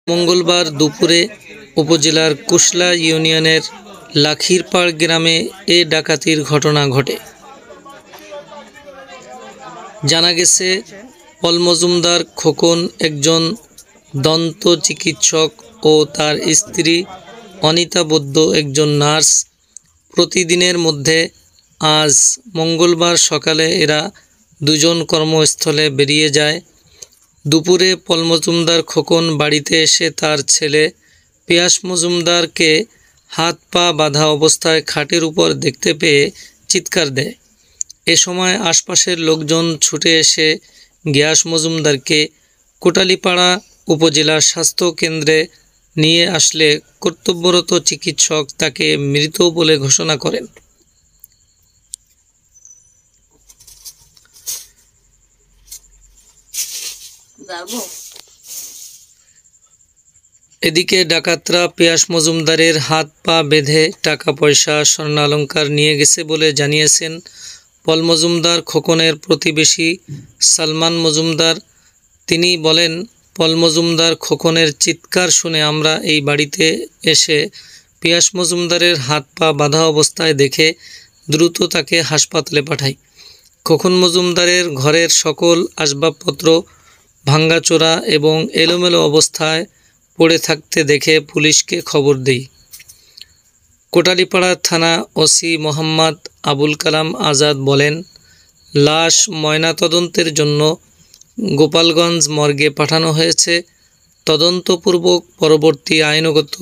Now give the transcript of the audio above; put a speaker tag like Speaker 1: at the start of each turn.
Speaker 1: মঙ্গলবার দুপুরে উপজেলার কুশলা ইউনিয়নের লাখিরপাড় গ্রামে এ ডাকাতির ঘটনা ঘটে। জানা গেছে, পল মজুমদার খোকন একজন দন্ত চিকিৎসক ও তার স্ত্রী অনিতা বৈদ্য একজন নার্স। প্রতিদিনের মধ্যে আজ মঙ্গলবার সকালে এরা দুজন কর্মস্থলে বেরিয়ে যায়। দুপুরে পল মজুমদার খোকন বাড়িতে এসে তার ছেলে পিয়াস মজুমদারকে হাত পা বাঁধা অবস্থায় খাটের উপর দেখতে পেয়ে চিৎকার দেয়। এ সময় আশপাশের লোকজন ছুটে এসে গিয়াস মজুমদারকে কোটালীপাড়া উপজেলা স্বাস্থ্য কেন্দ্রে নিয়ে আসলে কর্তব্যরত চিকিৎসক তাকে মৃত বলে ঘোষণা করেন। এদিকে ডাকাতরা পিয়াস মজুমদারের হাত পা বেঁধে টাকা পয়সা স্বর্ণালংকার নিয়ে গেছে বলে জানিয়েছেন পল মজুমদার খোকনের প্রতিবেশী সালমান মজুমদার। তিনি বলেন, পল মজুমদার খোকনের চিৎকার শুনে আমরা এই বাড়িতে এসে পিয়াস মজুমদারের হাত পা বাঁধা অবস্থায় দেখে দ্রুত তাকে হাসপাতালে পাঠাই। খোকন মজুমদারের ঘরের সকল আসবাবপত্র ভাঙ্গাচোরা এবং এলোমেলো অবস্থায় পড়ে থাকতে দেখে পুলিশকে খবর দেই। কোটালীপাড়া থানা ওসি মোহাম্মদ আবুল কালাম আজাদ বলেন, লাশ ময়নাতদন্তের জন্য গোপালগঞ্জ মর্গে পাঠানো হয়েছে। তদন্তপূর্বক পরবর্তী আইনগত